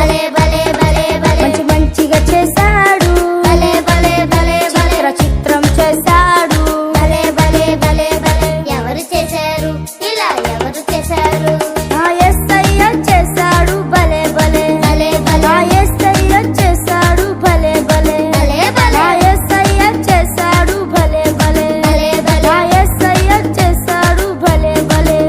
మంచి మంచిగా చేశాడు చిత్ర చిత్రం చేశాడు ఎవరు చేశారు ఇలా ఎవరు చేశారు ఆ యేసయ్య చేశాడు భలే భలే ఆ యేసయ్య చేశాడు భలే భలే ఆ యేసయ్య చేశాడు భలే భలే ఆ యేసయ్య చేశాడు భలే భలే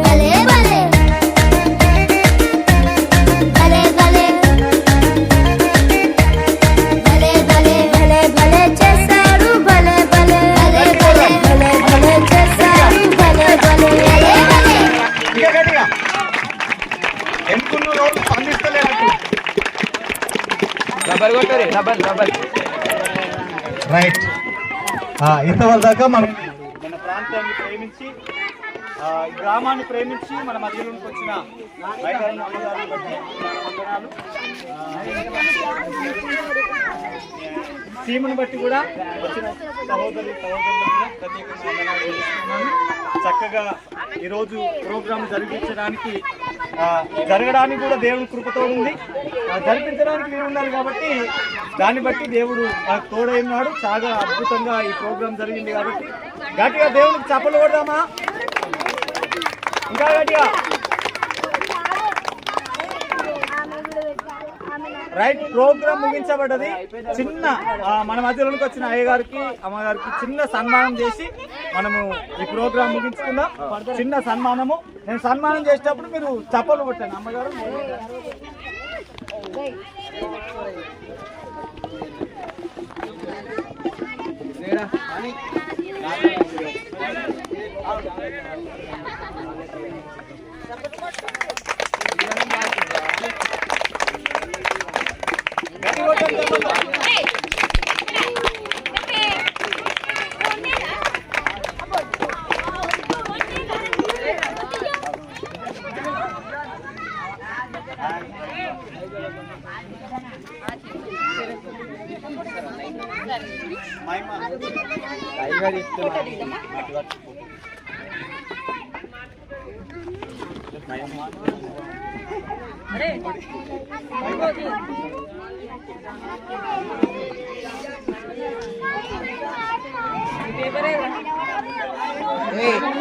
భలే భలే చేశాడు భలే భలే భలే భలే చేశాడు భలే భలే ఎన్నుకున్న రోజు స్పందిస్తలేదు. రైట్ ఇంతవరకు దాకా మన ప్రాంతాన్ని ప్రేమించి ఈ గ్రామాన్ని ప్రేమించి మన మధ్యలోకి వచ్చిన రైతాంగ అమ్మగారిని బట్టి వందనాలు. టీమును బట్టి కూడా వచ్చిన సహోదరులకు కూడా ప్రత్యేకంగా వందనాలు తెలుస్తున్నాను. చక్కగా ఈరోజు ప్రోగ్రాం జరగడానికి కూడా దేవుని కృపతో ఉంది. జరిపించడానికి మీరు ఉన్నారు కాబట్టి దాన్ని బట్టి దేవుడు నాకు తోడై ఉన్నాడు. చాలా అద్భుతంగా ఈ ప్రోగ్రాం జరిగింది కాబట్టి గట్టిగా దేవునికి చప్పలు కొడదామా, ఇంకా గట్టిగా. రైట్, ప్రోగ్రామ్ ముగించబడ్డది. చిన్న మన మధ్యలోకి వచ్చిన అయ్యగారికి అమ్మగారికి చిన్న సన్మానం చేసి మనము ఈ ప్రోగ్రాం ముగించుకుందాం. చిన్న సన్మానము. నేను సన్మానం చేసేటప్పుడు మీరు చప్పలు కొట్టాను అమ్మగారు.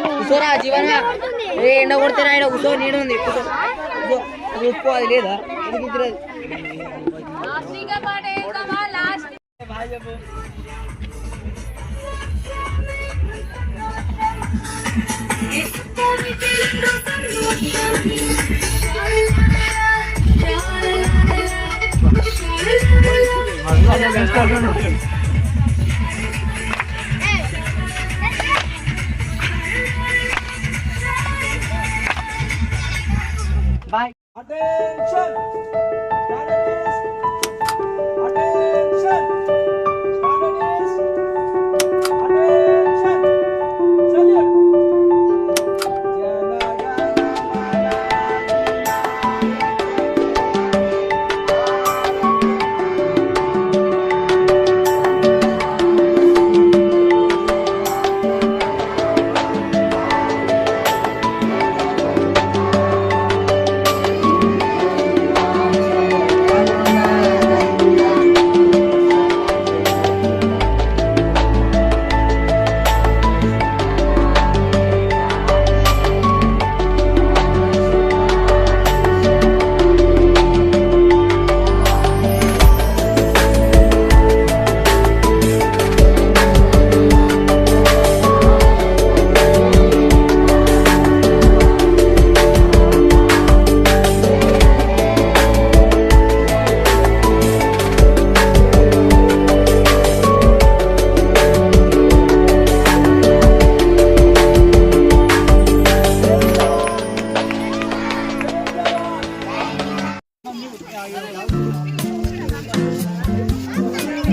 కూర్చోరా జీవన ఎండ కొడితే ఆయన కూర్చో నీడు ఉంది చూసుకోవాలి లేదా Bye. Attention! Standards! Attention! Standards! Attention! Salute!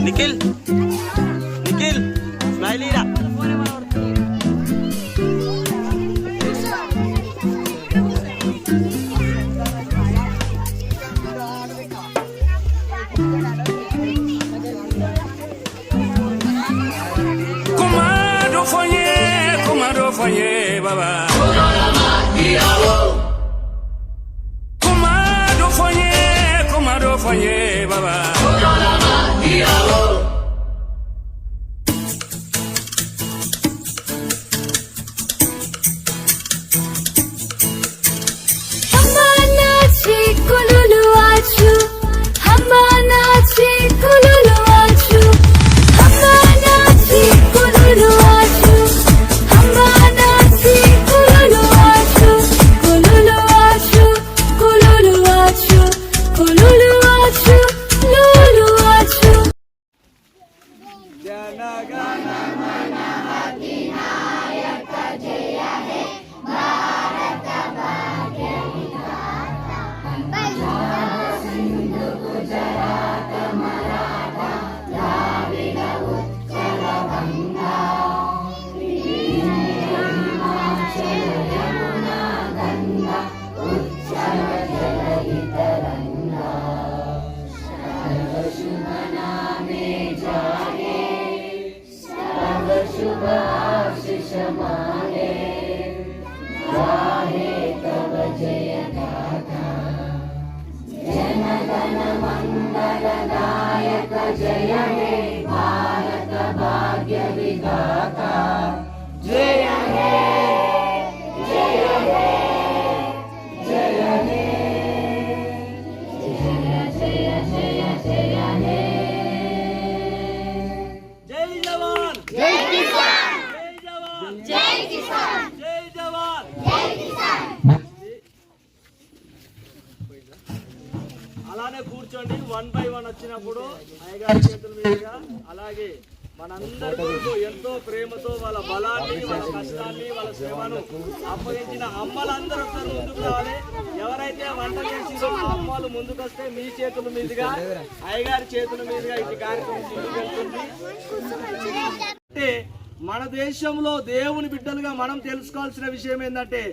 Nikhil Nikhil smiley रा Kumado foye baba Kumado foye Rofaye Baba. అలానే కూర్చోండి. 1 by 1 వచ్చినప్పుడు అయ్యగారి చేతుల మీదుగా అలాగే మనందరి కొరకు ఎంతో ప్రేమతో వాళ్ళ బలాన్ని, వాళ్ళ కష్టాన్ని, వాళ్ళ శ్రమను అప్పగించిన అమ్మలందరూ ఒకసారి ముందుకు రావాలి. ఎవరైతే వంట చేసిందో అమ్మలు ముందుకు వస్తే మీ చేతుల మీదుగా అయ్యగారి చేతుల మీదుగా ఇది కార్యక్రమం ముందుకు వెళ్తుంది. అంటే మన దేశంలో దేవుని బిడ్డలుగా మనం తెలుసుకోవాల్సిన విషయం ఏంటంటే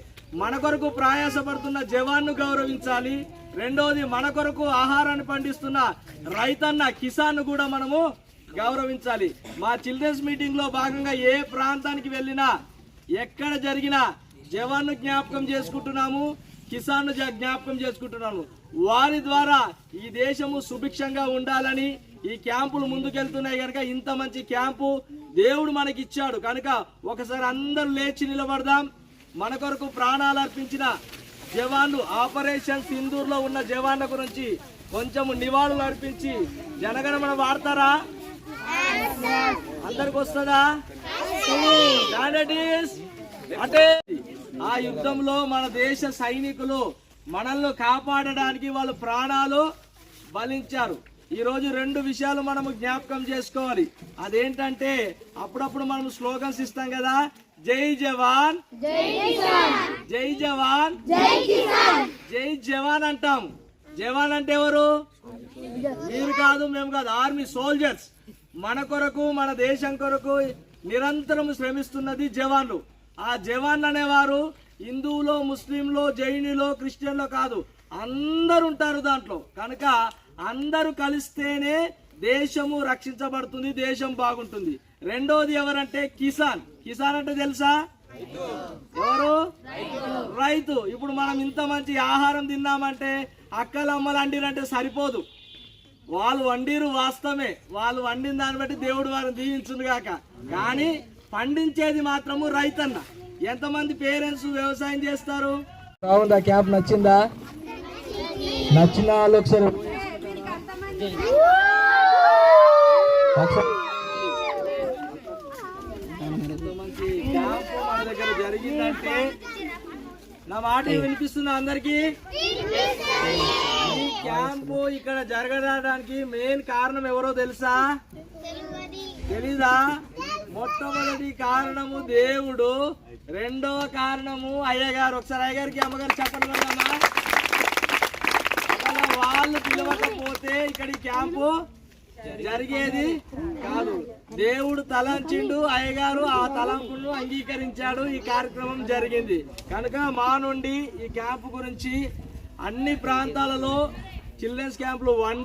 మన కొరకు ప్రయాసపడుతున్న జవాన్ను గౌరవించాలి. రెండోది మన కొరకు ఆహారాన్ని పండిస్తున్న రైతన్న కిసాన్ కూడా మనము గౌరవించాలి. మా చిల్డ్రన్స్ మీటింగ్ లో భాగంగా ఏ ప్రాంతానికి వెళ్ళినా ఎక్కడ జరిగినా జవాన్ను జ్ఞాపకం చేసుకుంటున్నాము, కిసాన్ జ్ఞాపకం చేసుకుంటున్నాము. వారి ద్వారా ఈ దేశము సుభిక్షంగా ఉండాలని ఈ క్యాంపులు ముందుకెళ్తున్నాయి కనుక ఇంత మంచి క్యాంపు దేవుడు మనకి ఇచ్చాడు కనుక ఒకసారి అందరూ లేచి నిలబడదాం. మన కొరకు ప్రాణాలు అర్పించిన జవాన్లు, ఆపరేషన్ సింధూర్ లో ఉన్న జవాన్ల గురించి కొంచెం నివాళులు అర్పించి జనగణమన వాడతారా? అందరికి వస్తుందా? అంటే ఆ యుద్ధంలో మన దేశ సైనికులు మనల్ని కాపాడడానికి వాళ్ళు ప్రాణాలు బలించారు. ఈ రోజు 2 విషయాలు మనము జ్ఞాపకం చేసుకోవాలి. అదేంటంటే అప్పుడప్పుడు మనం స్లోగన్స్ ఇస్తాం కదా, జై జవాన్, జై జవాన్, జై జవాన్ అంటాం. జవాన్ అంటే ఎవరు? మీరు కాదు, మేము కాదు, ఆర్మీ సోల్జర్స్. మన కొరకు, మన దేశం కొరకు నిరంతరం శ్రమిస్తున్నది జవాన్లు. ఆ జవాన్ అనేవారు హిందువులో, ముస్లింలో, జైనులో, క్రిస్టియన్లో కాదు, అందరు ఉంటారు దాంట్లో. కనుక అందరూ కలిస్తేనే దేశము రక్షించబడుతుంది, దేశం బాగుంటుంది. రెండోది ఎవరంటే కిసాన్. కిసాన్ అంటే తెలుసా? ఎవరు? రైతు. ఇప్పుడు మనం ఇంత మంచి ఆహారం తిన్నామంటే అక్కలు అమ్మలు వండిరంటే సరిపోదు. వాళ్ళు వండిరు వాస్తవమే, వాళ్ళు వండిన దాన్ని బట్టి దేవుడు వారిని దీవించును గాక. కానీ పండించేది మాత్రము రైతన్న. ఎంతమంది పేరెంట్స్ వ్యవసాయం చేస్తారు? బాగుందా? క్యాంప్ నచ్చిందా? నచ్చిన వాళ్ళు ఒకసారి మంచి క్యాంప్ మన దగ్గర జరిగిందంటే నా మాట వినిపిస్తున్నా అందరికి? ఈ క్యాంపు ఇక్కడ జరగడానికి మెయిన్ కారణం ఎవరో తెలుసా? తెలీదా? మొట్టమొదటి కారణము దేవుడు, రెండో కారణము అయ్యగారు. ఒకసారి అయ్యగారికి అమ్మగారు చెప్పండి కదమ్మా. వాళ్ళు పిలవకపోతే ఇక్కడ ఈ క్యాంపు జరిగేది కాదు. దేవుడు తలంచిండు, అయ్యగారు ఆ తలంపును అంగీకరించాడు, ఈ కార్యక్రమం జరిగింది. కనుక మా నుండి ఈ క్యాంపు గురించి అన్ని ప్రాంతాలలో చిల్డ్రన్స్ క్యాంపులు వన్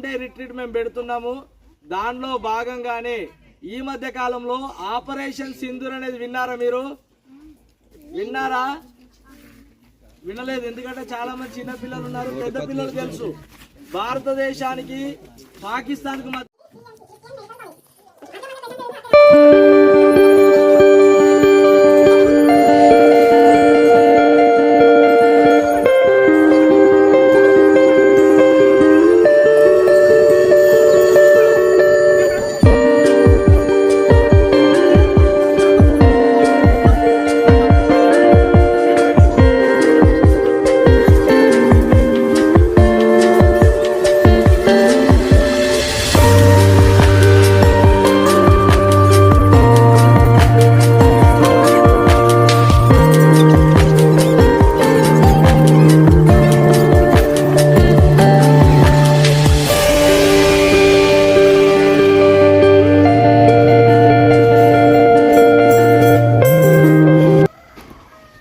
డే రిట్రీట్ మేము పెడుతున్నాము. దానిలో భాగంగానే ఈ మధ్య కాలంలో ఆపరేషన్ సింధూర్ అనేది విన్నారా? మీరు విన్నారా? వినలేదు, ఎందుకంటే చాలా మంది చిన్న పిల్లలు ఉన్నారు, పెద్ద పిల్లలు తెలుసు. భారతదేశానికి పాకిస్తాన్కు మధ్య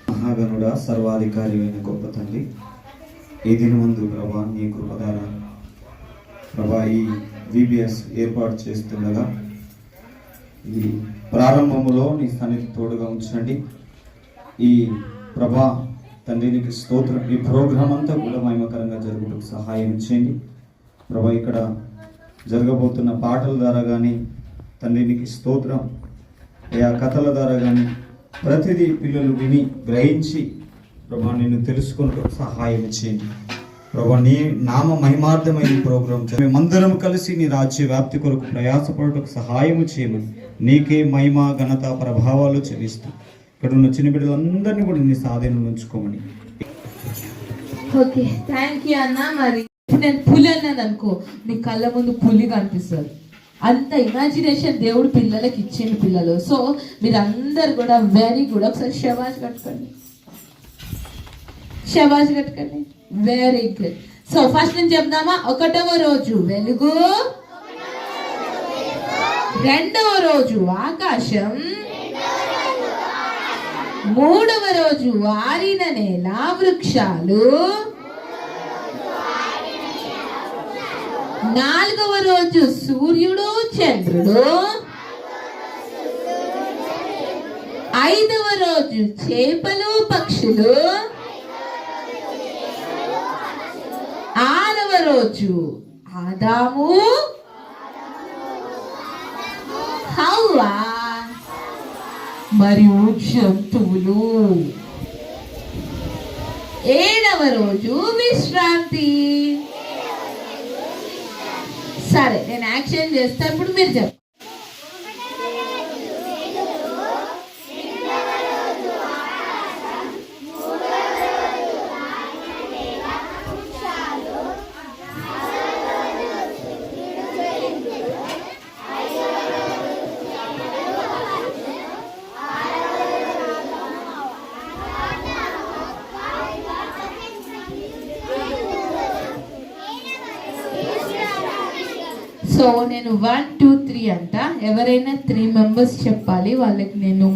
మహాగణుడా సర్వాధికారి అయిన గొప్ప తండ్రి, ఈ దినమందు ప్రభా నీ కృపధార ప్రభా ఈ విబిఎస్ ఏర్పాటు చేస్తుండగా ఈ ప్రారంభములో నీ సన్నిధి తోడుగా ఉంచండి. ఈ ప్రభా తండ్రి నీకు స్తోత్రం. ఈ ప్రోగ్రాం అంతా కూడా మహిమకరంగా జరుగుటకు సహాయం చేయండి ప్రభా. ఇక్కడ జరగబోతున్న పాటల ద్వారా కానీ తండ్రి నీకు స్తోత్రం, ఆ కథల ద్వారా కానీ ప్రతిదీ పిల్లలు విని గ్రహించి ప్రభా నిన్ను తెలుసుకున్నట్టు సహాయం చేయండి ప్రభా. నీ నామ మహిమార్థమైన ప్రోగ్రాం మేమందరం కలిసి నీ రాజ్య వ్యాప్తి కొరకు ప్రయాసపడటకు సహాయం చేయమని నీకే మహిమ ఘనత ప్రభావాలు చెల్లిస్తూ ఇక్కడ ఉన్న చిన్న బిడ్డలందరినీ కూడా నీ సాధీనంలో ఉంచుకోమని. ఓకే, థ్యాంక్ యూ అన్న. మరి నేను పులి అన్నాను అనుకో, నీ కళ్ళ ముందు పులి కనిపిస్తుంది. అంత ఇమాజినేషన్ దేవుడు పిల్లలకి ఇచ్చిండు పిల్లలు. సో మీరు అందరు కూడా వెరీ గుడ్. ఒకసారి షబాజ్ కట్టుకోండి, షబాజ్ కట్టుకోండి. Very good. సో ఫస్ట్ నుంచి చెప్దామా? 1వ రోజు వెలుగు, 2వ రోజు ఆకాశం, 3వ రోజు ఆరిన నేల వృక్షాలు, 4వ రోజు సూర్యుడు చంద్రుడు, 5వ రోజు చేపలు పక్షులు, 6వ రోజు ఆదాము హవ్వ మరియు జంతువులు, 7వ రోజు విశ్రాంతి. సరే, నేను యాక్షన్ చేస్తా, ఇప్పుడు మీరు చెప్పండి. సో నేను 1, 2, 3 అంట. ఎవరైనా 3 మెంబర్స్ చెప్పాలి, వాళ్ళకి నేను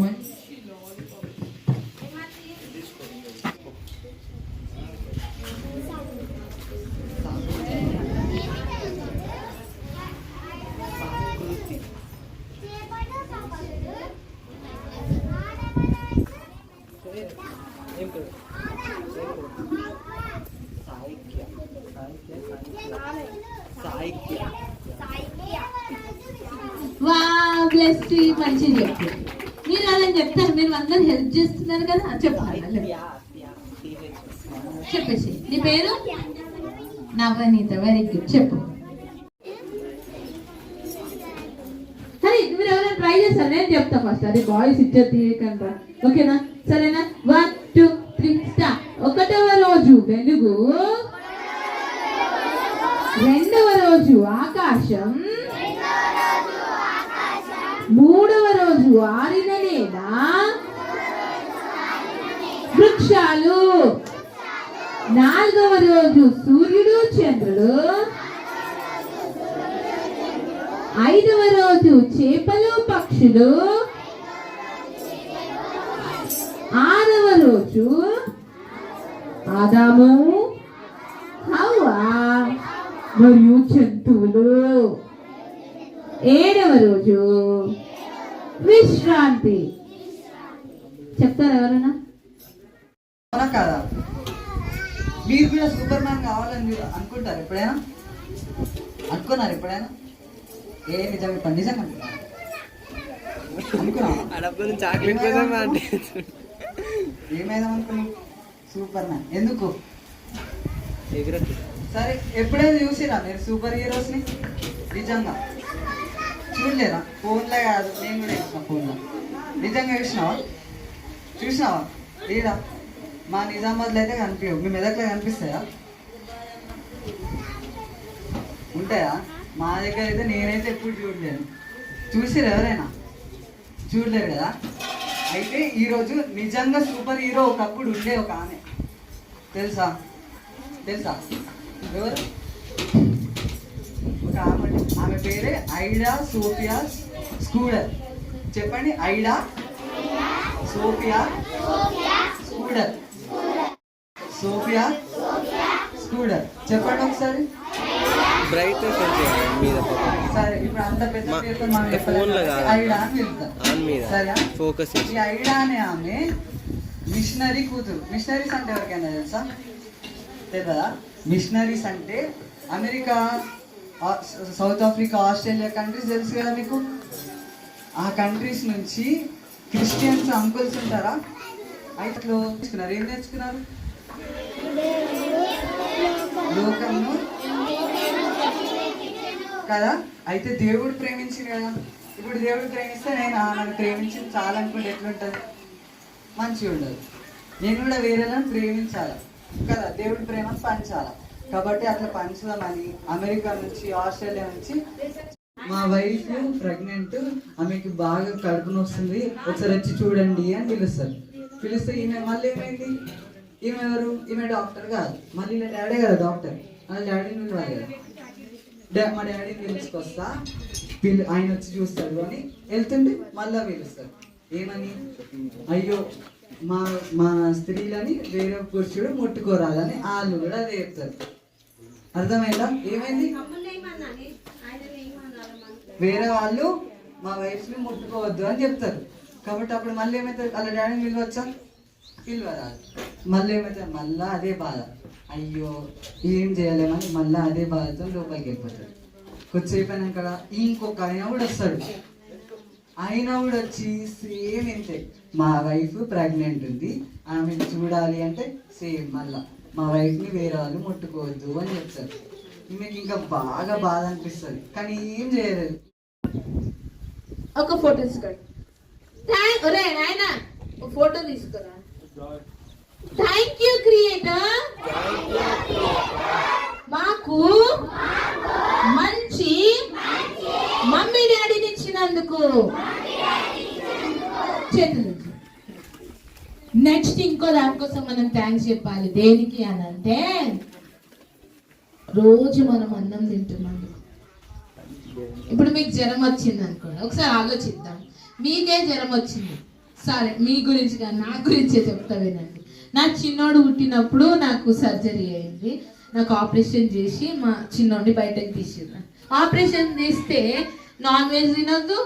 మంచిగా చెప్తారు. మీరు అలా చెప్తారు, మీరు అందరు హెల్ప్ చేస్తున్నారు కదా, చెప్పాలి. చెప్పేసి నీ పేరు నవనీత. Very good. చెప్పు. సరే, మీరు ఎవరైనా ట్రై చేస్తారు, నేను చెప్తా ఫస్ట్. అది బాయ్స్ ఇచ్చే తీయకంట, ఓకేనా? సరేనా? 1, 2, 3 స్టార్ట్. 1వ రోజు వెలుగు, 2వ రోజు ఆకాశం, 3వ రోజు ఆరిన నేల వృక్షాలు, 4వ రోజు సూర్యుడు చంద్రుడు, 5వ రోజు చేపలు పక్షులు, 6వ రోజు ఆదాము హవ్వ మరియు జంతువులు, 7వ రోజు విశ్రాంతి. చెప్తారా ఎవరైనా? కదా, మీరు కూడా సూపర్ మ్యాన్ కావాలని మీరు అనుకుంటారు ఎప్పుడైనా? అనుకున్నారు ఎప్పుడైనా? ఏ నిజం ఇప్పుడు నిజంగా అనుకున్నావు? ఏమైనా అనుకున్నావు? సూపర్ మ్యాన్ ఎందుకు? సరే ఎప్పుడైనా చూసిరా మీరు సూపర్ హీరోస్ని? నిజంగా చూడలేదా? ఫోన్లో కాదు, నేను కూడా చూసిన ఫోన్లో. నిజంగా చూసినావా? లేదా? మా నిజామాబాద్లో అయితే కనిపించవు, మీ మెదక్లో కనిపిస్తాయా? ఉంటాయా? మా దగ్గర అయితే నేనైతే ఎప్పుడు చూడలేను. చూసిరు ఎవరైనా? చూడలేరు కదా. అయితే ఈరోజు నిజంగా సూపర్ హీరో ఒకప్పుడు ఉండే ఒక ఆమె తెలుసా? ఎవరు? ఒక ఆమె పేరే ఐడా సోఫియా స్కూడర్. చెప్పండి, ఐడా సోఫియా స్కూడర్. సోఫియా స్కూడర్ చెప్పండి ఒకసారి. సరే, ఇప్పుడు అంత పెద్ద పేరుతో మనం ఐడా అని వెళ్తాం. సరే, ఈ ఐడా అనే ఆమె మిషనరీ కూతురు. మిషనరీస్ అంటే ఎవరికైనా తెలుసా? తెలియదా? మిషనరీస్ అంటే America, south Africa, Australia countries తెలుసు కదా మీకు. ఆ కంట్రీస్ నుంచి క్రిస్టియన్స్ అంకుల్స్ ఉంటారా? అయితే నేర్చుకున్నారు. ఏం నేర్చుకున్నారు? లోకంను కదా. అయితే దేవుడు ప్రేమించింది కదా. ఇప్పుడు దేవుడు ప్రేమిస్తే నన్ను ప్రేమించింది చాలా అనుకుంటే ఎట్లుంటుంది? మంచిగా ఉండదు. నేను కూడా వేరేలను ప్రేమించాలి కదా, దేవుడి ప్రేమను పంచాలి. కాబట్టి అట్లా పంచుదామని అమెరికా నుంచి, ఆస్ట్రేలియా నుంచి మా వైఫ్ ప్రెగ్నెంట్, ఆమెకి బాగా కడుపున వస్తుంది, ఒకసారి వచ్చి చూడండి అని పిలుస్తారు. పిలిస్తే ఈమె మళ్ళీ ఏమైంది? ఈమె ఎవరు? ఈమె డాక్టర్ కాదు, మళ్ళీ ఇలా డాడీ కదా డాక్టర్. అలా డాడీని పిలవాలి కదా. మా డాడీని పిలుచుకొస్తా, ఆయన వచ్చి చూస్తాడు అని వెళ్తుంటే మళ్ళీ పిలుస్తారు. ఏమని? అయ్యో మా స్త్రీలని వేరే పురుషుడు ముట్టుకోరాలని వాళ్ళు కూడా అదే చెప్తారు. అర్థమైందా? ఏమైంది? వేరే వాళ్ళు మా వైఫ్ని ముట్టుకోవద్దు అని చెప్తారు. కాబట్టి అప్పుడు మళ్ళీ ఏమవుతుంది? వాళ్ళ డాడీని పిలవచ్చా? పిలవరాదు. మళ్ళీ ఏమవుతుంది? మళ్ళీ అదే బాధ, అయ్యో ఏం చేయలేమని మళ్ళీ అదే బాధతో లోపలికి వెళ్ళిపోతాడు. కొద్దిసేపు అయినాక ఇంకొక ఆయన కూడా వస్తాడు. ఆయన కూడా వచ్చి సేమ్ ఇంతే, మా వైఫ్ ప్రెగ్నెంట్ ఉంది, ఆమెను చూడాలి అంటే సేమ్ మళ్ళా మా వైఫ్ని వేరే వాళ్ళు ముట్టుకోవద్దు అని చెప్తారు. మీకు ఇంకా బాగా బాధ అనిపిస్తుంది, కానీ ఏం చేయలేదు. ఒక ఫోటో తీసుకోండి. నాయన ఫోటో తీసుకురా. థ్యాంక్ యూ క్రియేటర్, మాకు మంచి మమ్మీ డాడీని ఇచ్చినందుకు. చేతులు. నెక్స్ట్ ఇంకో దానికోసం మనం థ్యాంక్స్ చెప్పాలి. దేనికి అని అంటే, రోజు మనం అన్నం తింటున్నాం. ఇప్పుడు మీకు జ్వరం వచ్చింది అనుకోండి, ఒకసారి ఆలోచిద్దాం. మీకే జ్వరం వచ్చింది, సరే మీ గురించి కానీ నా గురించే చెప్తా వినండి. నా చిన్నోడు పుట్టినప్పుడు నాకు సర్జరీ అయింది. నాకు ఆపరేషన్ చేసి మా చిన్నోడిని బయటకు తీసిర్రు. ఆపరేషన్ చేస్తే నాన్ వెజ్ తినొద్దు,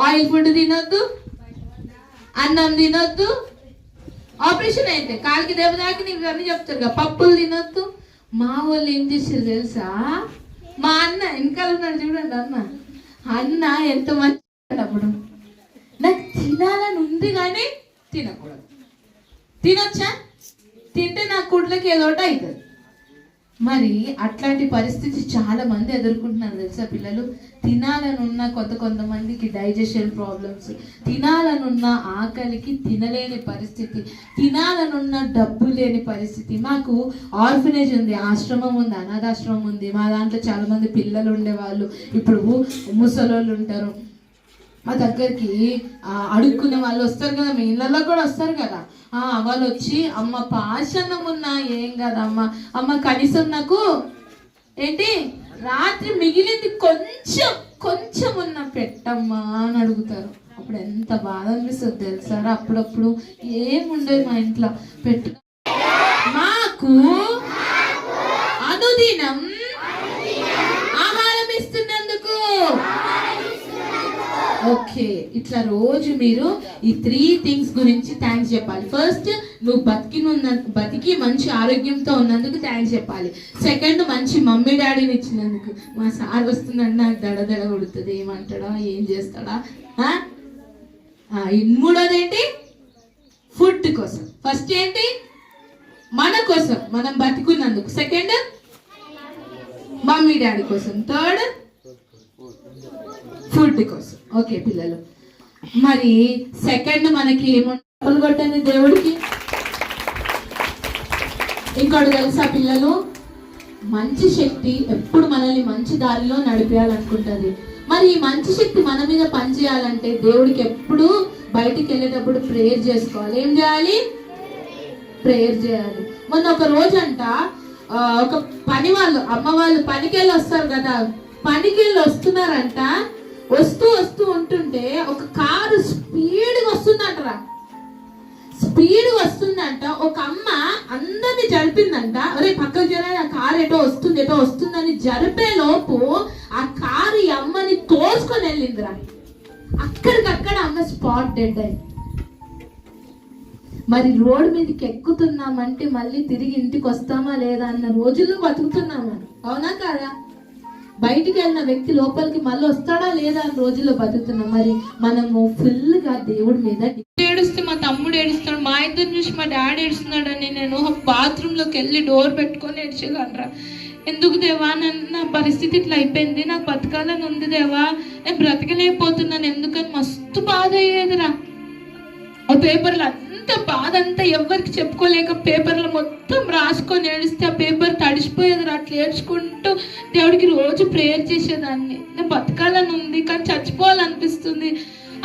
ఆయిల్ ఫుడ్ తినొద్దు, అన్నం తినొద్దు. ఆపరేషన్ అయితే కాలికి దెబ్బ తాకి నీకు అన్నీ చెప్తారు కదా, పప్పులు తినొద్దు. మా వాళ్ళు ఏం చేసారు తెలుసా? మా అన్న వెనకాల ఉన్నాడు చూడండి, అన్న ఎంత మంచి. అప్పుడు నాకు తినాలని ఉంది కానీ తినకూడదు. తినొచ్చా? తింటే నా కుట్లకి ఏదోటి అవుతుంది. మరి అట్లాంటి పరిస్థితి చాలా మంది ఎదుర్కొంటున్నారు తెలుసా పిల్లలు. తినాలనున్న కొంతమందికి డైజెషన్ ప్రాబ్లమ్స్, తినాలనున్న ఆకలికి తినలేని పరిస్థితి, తినాలనున్న డబ్బు లేని పరిస్థితి. మాకు ఆర్ఫనేజ్ ఉంది, ఆశ్రమం ఉంది, అనాథాశ్రమం ఉంది. మా దాంట్లో చాలా మంది పిల్లలు ఉండేవాళ్ళు, ఇప్పుడు ముసలోళ్ళు ఉంటారు. మా దగ్గరికి అడుక్కునే వాళ్ళు వస్తారు కదా, మీ ఇళ్ళల్లో కూడా వస్తారు కదా. వాళ్ళు వచ్చి, అమ్మ పాషణం ఉన్నా ఏం కదమ్మా, అమ్మ కనీసం నాకు ఏంటి రాత్రి మిగిలింది కొంచెం ఉన్నా పెట్టమ్మా అని అడుగుతారు. అప్పుడు ఎంత బాధ అనిపిస్తుంది తెలుసారా? అప్పుడప్పుడు ఏముండదు మా ఇంట్లో పెట్టు. మాకు అనుదినం ఆహారం ఇస్తున్నందుకు ఓకే, ఇట్లా రోజు మీరు ఈ 3 థింగ్స్ గురించి థ్యాంక్స్ చెప్పాలి. ఫస్ట్, నువ్వు బతికి మంచి ఆరోగ్యంతో ఉన్నందుకు థ్యాంక్స్ చెప్పాలి. సెకండ్, మంచి మమ్మీ డాడీని ఇచ్చినందుకు. మా సార్ వస్తుందంటే నాకు దడదడ కొడుతుంది, ఏమంటాడా ఏం చేస్తాడా. మూడోది ఏంటి? ఫుడ్ కోసం. ఫస్ట్ ఏంటి? మన కోసం, మనం బతికున్నందుకు. సెకండ్, మమ్మీ డాడీ కోసం. థర్డ్, ఫుడ్ కోసం. ఓకే పిల్లలు, మరి సెకండ్ మనకి ఏమో కొట్టండి దేవుడికి. ఇంకోటి తెలుసా పిల్లలు, మంచి శక్తి ఎప్పుడు మనల్ని మంచి దారిలో నడిపేయాలనుకుంటుంది. మరి ఈ మంచి శక్తి మన మీద పనిచేయాలంటే దేవుడికి ఎప్పుడు బయటికి వెళ్ళేటప్పుడు ప్రేయర్ చేసుకోవాలి. ఏం చేయాలి? ప్రేయర్ చేయాలి. మొన్న ఒక రోజంట ఒక పని వాళ్ళు, అమ్మ వాళ్ళు పనికి వెళ్ళి వస్తారు కదా, పనికి వెళ్ళి వస్తున్నారంట. వస్తూ ఉంటుంటే ఒక కారు స్పీడ్గా వస్తుందంటరా, స్పీడ్గా వస్తుందంట. ఒక అమ్మ అందరిని జరిపిందంట. అరే పక్కకు జర, ఆ కారు ఎటో వస్తుందని జరిపే లోపు ఆ కారు ఈ అమ్మని తోసుకొని వెళ్ళిందిరా. అక్కడికక్కడ అమ్మ స్పాట్ డెడ్ అయింది. మరి రోడ్డు మీదకి ఎక్కుతున్నామంటే మళ్ళీ తిరిగి ఇంటికి వస్తామా లేదా అన్న రోజుల్లో బతుకుతున్నామని, అవునా కాదా? బయటికి వెళ్ళిన వ్యక్తి లోపలికి మళ్ళీ వస్తాడా లేదా అన్న రోజుల్లో బతుకుతున్నాం. మరి మనము ఫుల్ గా దేవుడి మీద ఏడుస్తే మా తమ్ముడు ఏడుస్తాడు, మా ఇద్దరు చూసి మా డాడీ ఏడుస్తున్నాడు అని నేను బాత్రూమ్ లోకి వెళ్ళి డోర్ పెట్టుకొని ఏడ్చేయగలరా? ఎందుకు దేవా, నా పరిస్థితి ఇట్లా అయిపోయింది, నాకు బతకాలని ఉంది దేవా, నేను బ్రతకలేకపోతున్నాను ఎందుకని మస్తు బాధ అయ్యేదిరా. ఆ పేపర్లు అంత బాధ అంతా ఎవరికి చెప్పుకోలేక పేపర్లు మొత్తం రాసుకొని ఏడిస్తే ఆ పేపర్ తడిసిపోయేది. అట్లా ఏడ్చుకుంటూ దేవుడికి రోజు ప్రేయర్ చేసేదాన్ని. నేను బతకాలని ఉంది కానీ చచ్చిపోవాలనిపిస్తుంది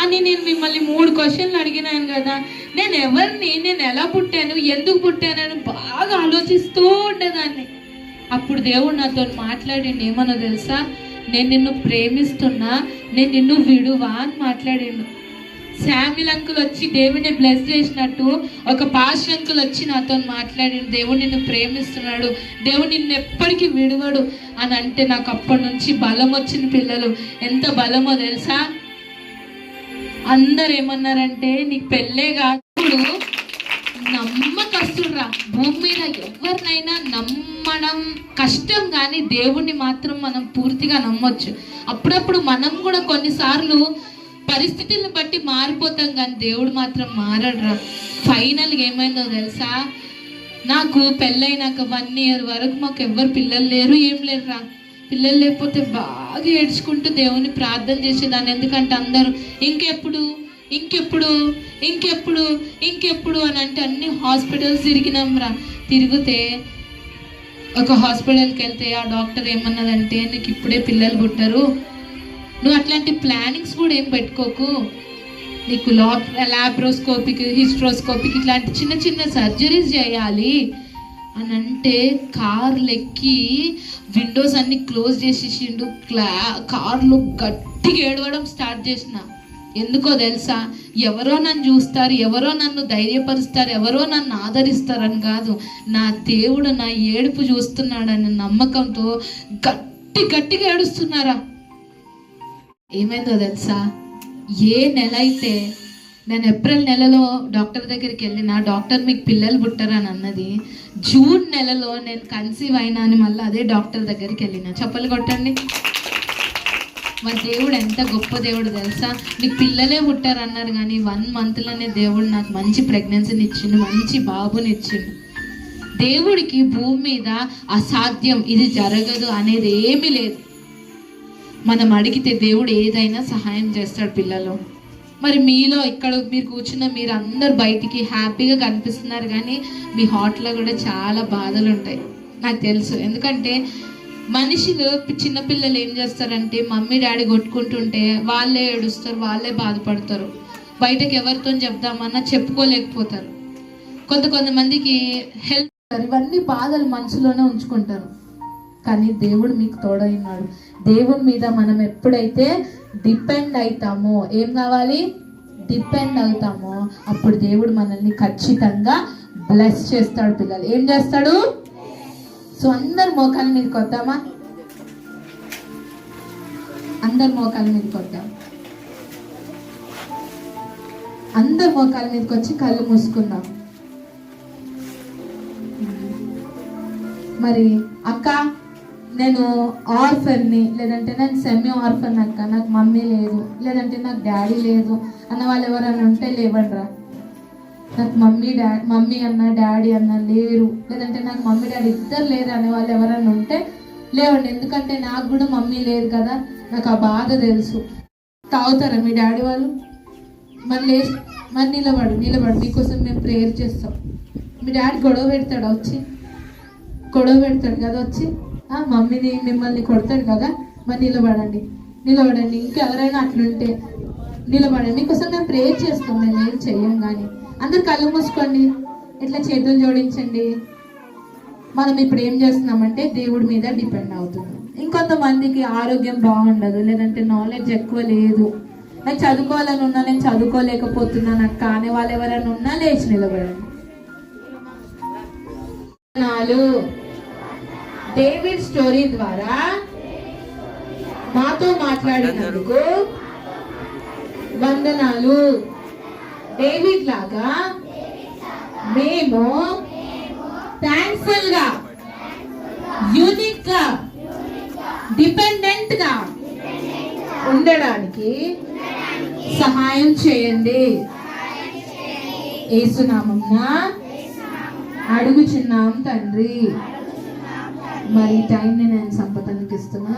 అని నేను మిమ్మల్ని 3 క్వశ్చన్లు అడిగినాను కదా. నేను ఎవరిని, నేను ఎలా పుట్టాను, ఎందుకు పుట్టానని బాగా ఆలోచిస్తూ ఉండేదాన్ని. అప్పుడు దేవుడు నాతో మాట్లాడిండు. ఏమన్నా తెలుసా? నేను నిన్ను ప్రేమిస్తున్నా, నేను నిన్ను విడువా అని మాట్లాడిండు. శామ్యుల్ అంకుల్ వచ్చి దేవుడిని బ్లెస్ చేసినట్టు ఒక పాస్టర్ అంకుల్ వచ్చి నాతో మాట్లాడిండు. దేవుడు నిన్ను ప్రేమిస్తున్నాడు, దేవుడు నిన్ను ఎప్పటికీ విడవడు అని అంటే నాకు అప్పటి నుంచి బలం వచ్చింది. పిల్లలు, ఎంత బలమో తెలుసా? అందరు ఏమన్నారంటే నీకు పెళ్ళే కాదు, నమ్మకస్తుడురా. భూమి మీద ఎవరినైనా నమ్మడం కష్టం కానీ దేవుణ్ణి మాత్రం మనం పూర్తిగా నమ్మొచ్చు. అప్పుడప్పుడు మనం కూడా కొన్నిసార్లు పరిస్థితులను బట్టి మారిపోతాం కానీ దేవుడు మాత్రం మారడురా. ఫైనల్గా ఏమైందో తెలుసా? నాకు పెళ్ళైనాక 1 year వరకు మాకు ఎవ్వరు పిల్లలు లేరు, ఏం లేరురా. పిల్లలు లేకపోతే బాగా ఏడ్చుకుంటూ దేవుని ప్రార్థన చేసేదాన్ని. ఎందుకంటే అందరూ ఇంకెప్పుడు ఇంకెప్పుడు ఇంకెప్పుడు ఇంకెప్పుడు అని అంటే అన్ని హాస్పిటల్స్ తిరిగినాంరా. తిరిగితే ఒక హాస్పిటల్కి వెళ్తే ఆ డాక్టర్ ఏమన్నదంటే నీకు ఇప్పుడే పిల్లలు పుట్టరు, నువ్వు అట్లాంటి ప్లానింగ్స్ కూడా ఏం పెట్టుకోకు, నీకు ల్యాబ్రోస్కోపిక్, హిస్ట్రోస్కోపిక్ ఇట్లాంటి చిన్న చిన్న సర్జరీస్ చేయాలి అని అంటే కార్లు ఎక్కి విండోస్ అన్ని క్లోజ్ చేసేసిండు. కార్లు గట్టిగా ఏడవడం స్టార్ట్ చేసిన. ఎందుకో తెలుసా? ఎవరో నన్ను చూస్తారు, ఎవరో నన్ను ధైర్యపరుస్తారు, ఎవరో నన్ను ఆదరిస్తారని కాదు, నా దేవుడు నా ఏడుపు చూస్తున్నాడన్న నమ్మకంతో గట్టిగా ఏడుస్తున్నారా. ఏమైందో తెలుసా? ఏ నెల అయితే నేను ఏప్రిల్ నెలలో డాక్టర్ దగ్గరికి వెళ్ళిన, డాక్టర్ మీకు పిల్లలు పుట్టరని అన్నది. జూన్ నెలలో నేను కన్సీవ్ అయినా అని మళ్ళీ అదే డాక్టర్ దగ్గరికి వెళ్ళిన. చప్పలు కొట్టండి. మరి దేవుడు ఎంత గొప్ప దేవుడు తెలుసా? నీకు పిల్లలే పుట్టారన్నారు కానీ 1 monthలోనే దేవుడు నాకు మంచి ప్రెగ్నెన్సీని ఇచ్చిండు, మంచి బాబుని ఇచ్చిండు. దేవుడికి భూమి మీద అసాధ్యం, ఇది జరగదు అనేది ఏమీ లేదు. మనం అడిగితే దేవుడు ఏదైనా సహాయం చేస్తాడు పిల్లలు. మరి మీలో ఇక్కడ మీరు కూర్చున్న మీరు అందరు బయటికి హ్యాపీగా కనిపిస్తున్నారు కానీ మీ హార్ట్లో కూడా చాలా బాధలు ఉంటాయి, నాకు తెలుసు. ఎందుకంటే మనుషులు, చిన్నపిల్లలు ఏం చేస్తారంటే మమ్మీ డాడీ కొట్టుకుంటుంటే వాళ్ళే ఏడుస్తారు, వాళ్ళే బాధపడతారు. బయటకు ఎవరితో చెప్దామన్నా చెప్పుకోలేకపోతారు. కొంతమందికి హెల్త్, ఇవన్నీ బాధలు మనసులోనే ఉంచుకుంటారు. కానీ దేవుడు మీకు తోడైనాడు. దేవుడి మీద మనం ఎప్పుడైతే డిపెండ్ అవుతామో, ఏం కావాలి? డిపెండ్ అవుతామో అప్పుడు దేవుడు మనల్ని ఖచ్చితంగా బ్లెస్ చేస్తాడు. పిల్లలు ఏం చేస్తాడు? సో అందరు మోకాల మీదకి వద్దామా? అందరు మోకాల మీదకి వద్దాం. అందరు మోకాల మీదకి వచ్చి కళ్ళు మూసుకుందాం. మరి అక్క నేను ఆర్ఫన్ని, లేదంటే నేను సెమీ ఆర్ఫన్ అక్క, నాకు మమ్మీ లేదు, లేదంటే నాకు డాడీ లేదు అన్న వాళ్ళు ఎవరైనా ఉంటే లేవండ్రా. నాకు మమ్మీ అన్న డాడీ అన్న లేరు, లేదంటే నాకు మమ్మీ డాడీ ఇద్దరు లేరు అనే వాళ్ళు ఎవరైనా ఉంటే లేవండి. ఎందుకంటే నాకు కూడా మమ్మీ లేదు కదా, నాకు ఆ బాధ తెలుసు. తాగుతారా మీ డాడీ వాళ్ళు? మరి నిలబడు మీకోసం మేము ప్రేయర్ చేస్తాం. మీ డాడీ గొడవ పెడతాడు కదా వచ్చి మమ్మీని మిమ్మల్ని కొడతాడు కదా, మరి నిలబడండి. ఇంకెవరైనా అట్లుంటే నిలబడండి. మీకోసం మేము ప్రేయర్ చేస్తాం, మేము ఏం చెయ్యం. కానీ అందరు కళ్ళు మూసుకోండి, ఇట్లా చేతులు జోడించండి. మనం ఇప్పుడు ఏం చేస్తున్నామంటే దేవుడి మీద డిపెండ్ అవుతున్నాం. ఇంకొంతమందికి ఆరోగ్యం బాగుండదు, లేదంటే నాలెడ్జ్ ఎక్కువ లేదు, నాకు చదువుకోవాలని ఉన్నా నేను చదువుకోలేకపోతున్నా నాకు కాని వాళ్ళు ఎవరైనా ఉన్నా లేచి నిలబడండి. డేవిడ్ స్టోరీ ద్వారా మాతో మాట్లాడినందుకు వందనాలు. డేవిడ్ లాగా మేము థ్యాంక్ఫుల్ గా, యూనిక్ గా, డిపెండెంట్ గా ఉండడానికి సహాయం చేయండి. యేసునామమున అడుగుచున్నాం తండ్రి. మరి టైంని నేను సంపదనికి ఇస్తున్నా.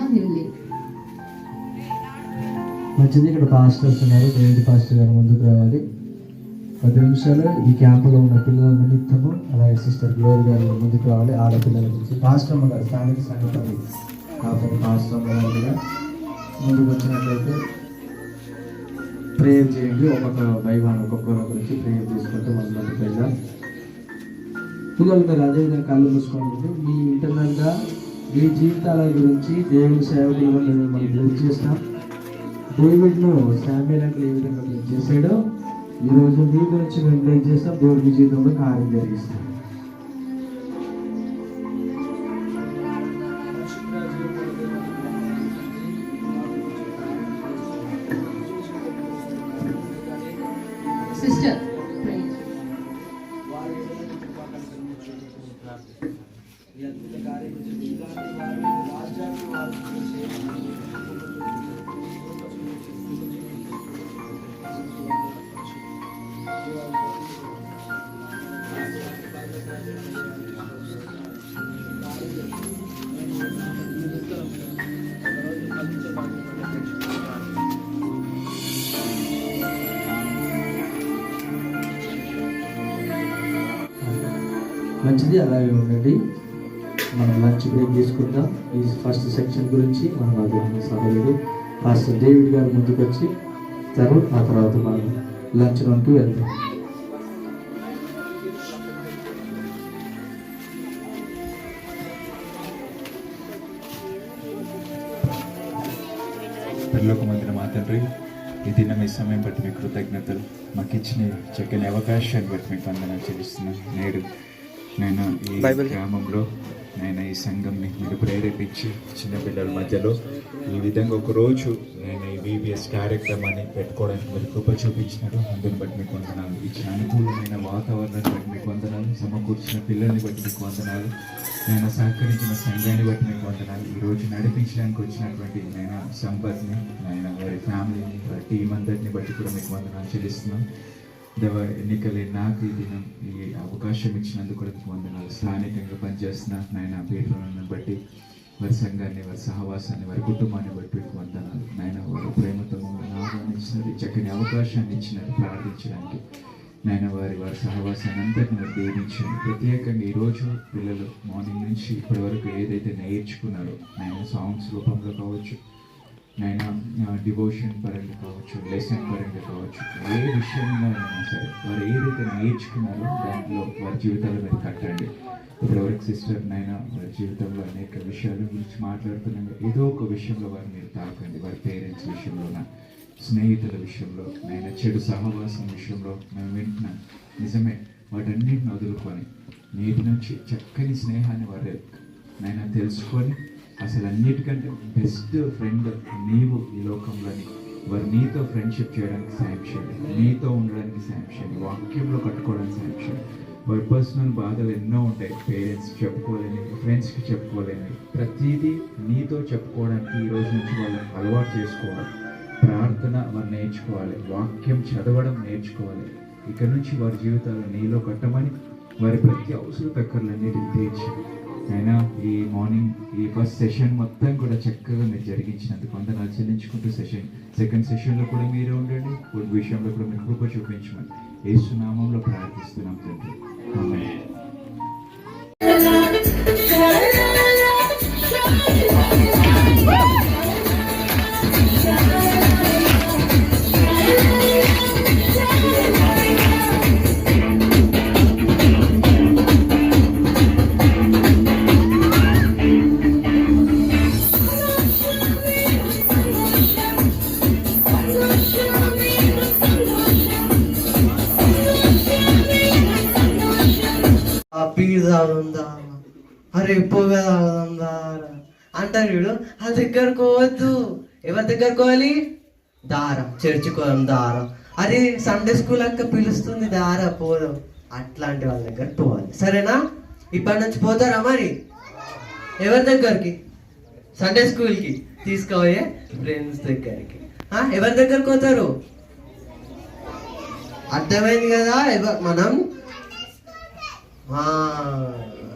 మంచిది. ఇక్కడ పాస్టర్స్ ఉన్నారు, దేవుడి పాస్టర్ గారు ముందుకు రావాలి. 10 నిమిషాలు ఈ క్యాంపులో ఉన్న పిల్లల నిమిత్తము, అలాగే సిస్టర్ గ్లోరీ గారు ముందుకు రావాలి. ఆడపిల్లల గురించి పాస్టర్ గారు, స్థానిక సంఘపతి కాబట్టి పాస్టర్ గారు కూడా ముందుకు వచ్చినట్లయితే ప్రేయర్ చేయండి. ఒక్కొక్కరి గురించి ప్రేయర్ చేసుకుంటూ మనకి వెళ్దాం. పిల్లలు మీరు అదేవిధంగా కళ్ళు మూసుకోండి. మీ ఇంటర్నల్గా మీ జీవితాల గురించి దేవుని సేవకులుగా మేము మనం బ్లెస్ చేస్తాం. డేవిడ్ను శామ్యూయల్ అంటే ఏ విధంగా బ్లెస్ చేశాడో ఈరోజు మీ గురించి మేము బ్లెస్ చేస్తాం. దేవుడి జీవితంలో కార్యం జరిగిస్తాం. సిస్టర్ మంచిది, అలాగే ఉండండి. మనం లంచ్ బ్రేక్ తీసుకుందాం. ఈ ఫస్ట్ సెక్షన్ గురించి మనం అదే సభ్యుడు పాస్టర్ డేవిడ్ గారు ముందుకు వచ్చి ఆ తర్వాత మనం లంచ్ అంటూ వెళ్తాం. పరలోక మందిర మా తండ్రి, ఈ దినం ఈ సమయం బట్టి మీ కృతజ్ఞతలు, మాకు ఇచ్చిన చక్కని అవకాశాన్ని బట్టి మీకు వందనాలు చెల్లిస్తున్నాను. నేడు నేను ఈ గ్రామంలో నేను ఈ సంఘంని మీరు ప్రేరేపించి చిన్నపిల్లల మధ్యలో ఈ విధంగా ఒకరోజు నేను ఈ VBS కార్యక్రమాన్ని పెట్టుకోవడానికి మీరు కృప చూపించినారు. అందుని బట్టి మీకు వందనాలు. ఇచ్చిన అనుకూలమైన వాతావరణాన్ని బట్టి మీకు వందనాలు. సమకూర్చిన పిల్లల్ని బట్టి మీకు వందనాలు. నేను సహకరించిన సంఘాన్ని బట్టి మీకు వందనాలు. ఈరోజు నడిపించడానికి వచ్చినటువంటి నేను సంపత్ని, నేను వారి ఫ్యామిలీని, వారి టీం అందరిని బట్టి కూడా మీకు వందనాలు చెల్లిస్తున్నాను. దేవ, ఎన్నికలే నాకు ఈ దినం ఈ అవకాశం ఇచ్చినందుకు కూడా మీకు వందనాలు. స్థానికంగా పనిచేస్తున్న నాయన పేర్లను బట్టి, వారి సంఘాన్ని, వారి సహవాసాన్ని, వారి కుటుంబాన్ని బట్టి మీకు వందనాలు. నాయన వారి ప్రేమతో మమ్మల్ని ఆహ్వానించినారు, చక్కని అవకాశాన్ని ఇచ్చినారు ప్రార్థించడానికి. నాయన వారి సహవాసాన్ని అంతటిని వారు దీవించండి. ప్రత్యేకంగా ఈరోజు పిల్లలు మార్నింగ్ నుంచి ఇప్పటి వరకు ఏదైతే నేర్చుకున్నారో నేను సాంగ్స్ రూపంలో కావచ్చు, నైనా డివోషన్ పరంగా కావచ్చు, లెసన్ పరంగా కావచ్చు, ఏ విషయంలో అయినా సరే వారు ఏదైతే నేర్చుకున్నారో దాంట్లో వారి జీవితాల మీద కట్టండి. ఇప్పటివరకు సిస్టర్ నైనా వారి జీవితంలో అనేక విషయాల గురించి మాట్లాడుతున్నాం. ఏదో ఒక విషయంలో వారు మీరు తాకండి. వారి పేరెంట్స్ విషయంలో, స్నేహితుల విషయంలో, నైనా చెడు సహవాసం విషయంలో మేము వింటున్నాం. నిజమే, వాటన్నిటిని వదులుకొని నీటి నుంచి చక్కని స్నేహాన్ని వారు నైనా తెలుసుకొని అసలు అన్నిటికంటే బెస్ట్ ఫ్రెండ్ నీవు ఈ లోకంలోని వారు నీతో ఫ్రెండ్షిప్ చేయడానికి సాయం చేయండి, నీతో ఉండడానికి సాయం చేయండి, వాక్యంలో కట్టుకోవడానికి సాయం చేయండి. వారి పర్సనల్ బాధలు ఎన్నో ఉంటాయి, పేరెంట్స్ చెప్పుకోలేని, ఫ్రెండ్స్కి చెప్పుకోలేని, ప్రతిదీ నీతో చెప్పుకోవడానికి ఈ రోజు నుంచి వాళ్ళు అలవాటు చేసుకోవాలి. ప్రార్థన వారు నేర్చుకోవాలి, వాక్యం చదవడం నేర్చుకోవాలి. ఇక నుంచి వారి జీవితాలు నీలో కట్టమని వారి ప్రతి అవసర అక్కర్లన్నిటిని తీర్చి అయినా ఈ మార్నింగ్ ఈ ఫస్ట్ సెషన్ మొత్తం కూడా చక్కగా మీరు జరిగించినందుకు వందనాలు చెల్లించుకుంటూ సెకండ్ సెషన్లో కూడా మీరే ఉండండి. ఫుడ్ విషయంలో కూడా మీరు కృప చూపించమని యేసు నామంలో ప్రార్థిస్తున్నాం తండ్రి. ఆమేన్. పీర్ తాగుదా, అరే పొగ తాగుదా అంటారు వీడు. ఆ దగ్గరకు పోవద్దు. ఎవరి దగ్గరకు పోవాలి? దారం, చర్చికోదాం దారం. అది సండే స్కూల్ అక్క పిలుస్తుంది, దారా పోదాం. అట్లాంటి వాళ్ళ దగ్గర పోవాలి, సరేనా? ఇప్పటి నుంచి పోతారా మరి? ఎవరి దగ్గరికి? సండే స్కూల్కి తీసుకోయే ఫ్రెండ్స్ దగ్గరికి. ఎవరి దగ్గరకు పోతారు? అర్థమైంది కదా? మనం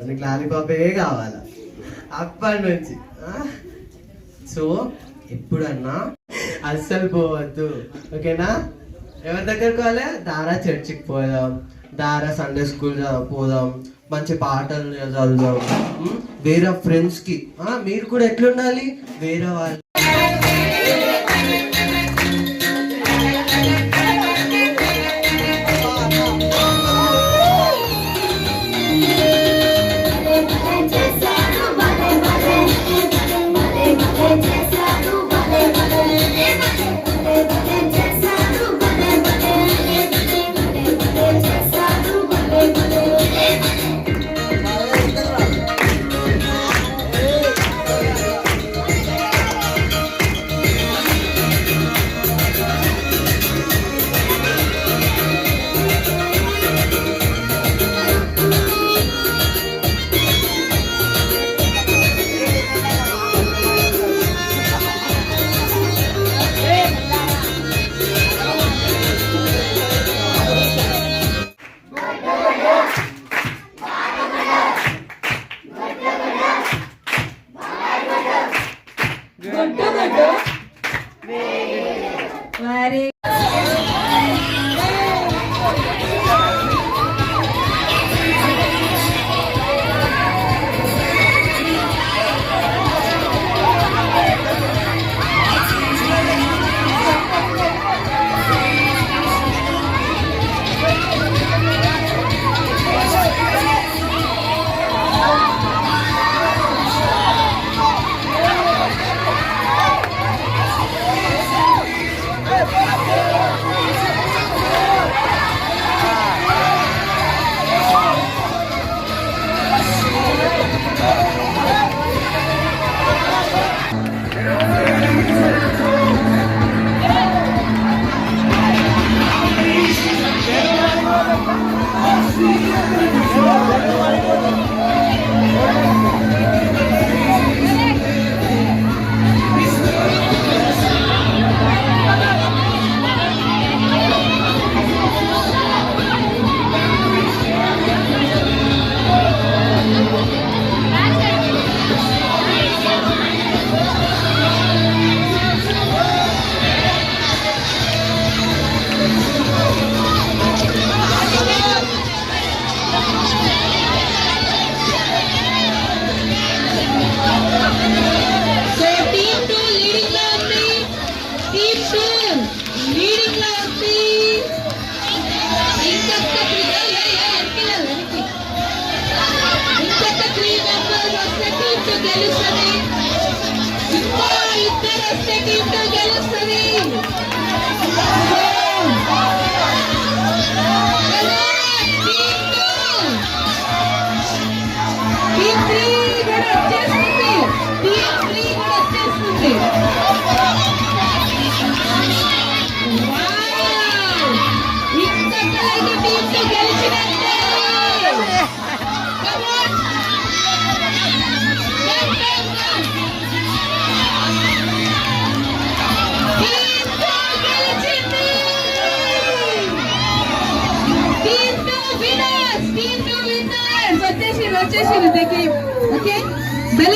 నీకు లాలీపాపే కావాలా అప్పటి నుంచి. సో ఎప్పుడన్నా అస్సలు పోవద్దు, ఓకేనా? ఎవరి దగ్గరకు పోవాలి? దారా చర్చికి పోదాం, దారా సండే స్కూల్ పోదాం, మంచి పాటలు చదువుదాం. వేరే ఫ్రెండ్స్కి మీరు కూడా ఎట్లుండాలి? వేరే వాళ్ళు మరి వచ్చేస్తుంది.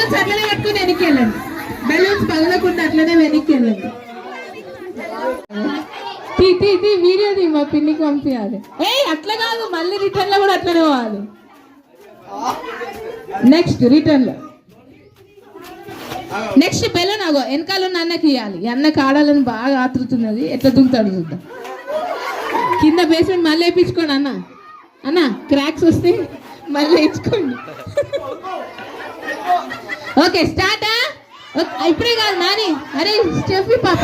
బెలూన్స్ అట్లనే పెట్టుకుని వెనక్కి వెళ్ళండి. బెలూన్స్ పగలకుండా అట్లనే వెనక్కి వెళ్ళండి. వీడియో తీ, మా పిన్నికి పంపించాలి. అట్లా కాదు, మళ్ళీ రిటర్న్ లో కూడా అట్లనే పోవాలి. నెక్స్ట్ రిటర్న్ లో నెక్స్ట్ బెలూన్ అగో వెనకాల ఉన్న అన్నకి ఇవ్వాలి. అన్నకి ఆడాలని బాగా ఆతృతున్నది, ఎట్లా దుంకుతాడు చూద్దాం. కింద బేస్మెంట్ మళ్ళీ వేయించుకోండి అన్న. అన్న క్రాక్స్ వస్తే మళ్ళీ వేయించుకోండి. Okay start. ఇప్పుడే కాదు నాని, అరే స్టెఫీ పాప.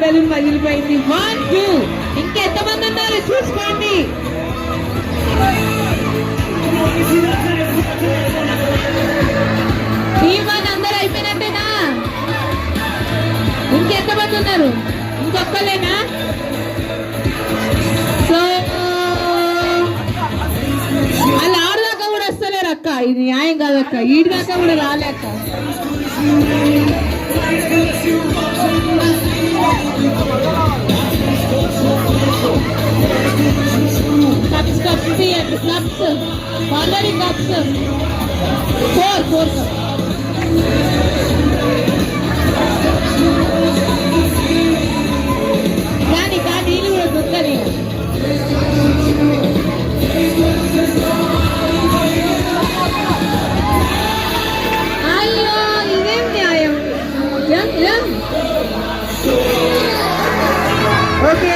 బెలూన్ పగిలిపోయింది. 1 2 ఇంకెంతమంది ఉన్నారు చూసుకోండి. టీమ్ 1 అందరూ అయిపోయినట్టేనా? ఇంకెంతమంది ఉన్నారు? ఇంకొక్కలేనా? సో వాళ్ళు ఆడదాకా కూడా వస్తలేరు అక్క. ఇది న్యాయం కాదక్క. ఈడి దాకా కూడా రాలేక. Cups తీయండి. Cups ఆల్రెడీ cups 4 కానీ నీళ్ళు కూడా దొరకని. అయ్యో ఇదేం న్యాయం. Okay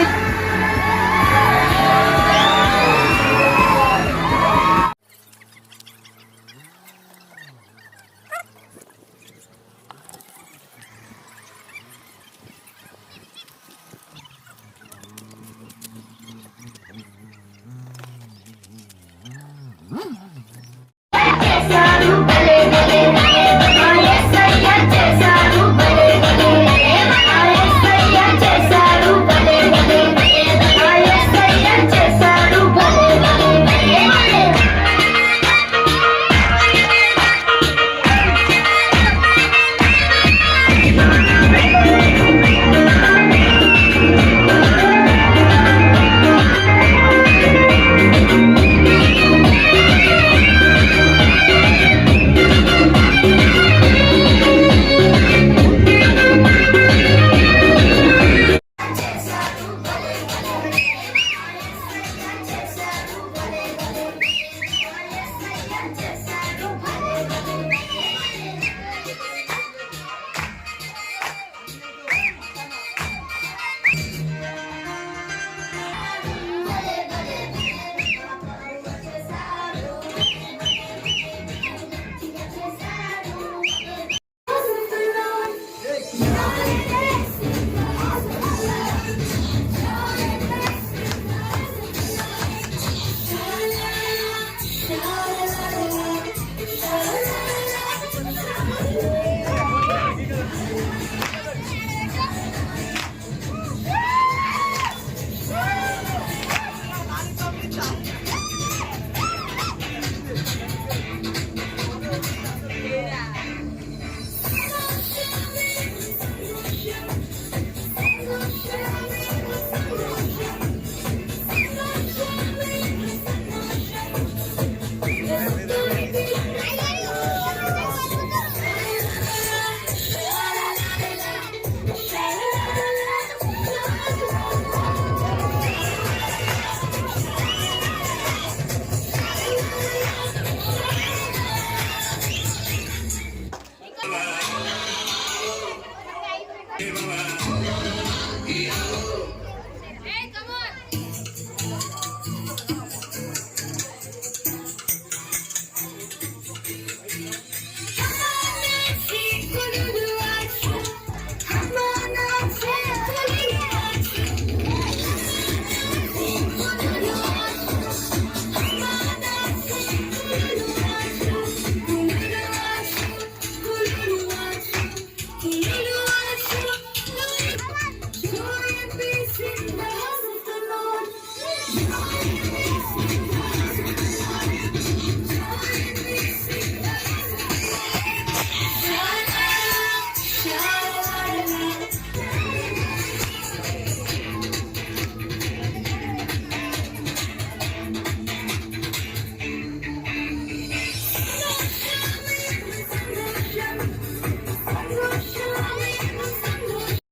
Baba.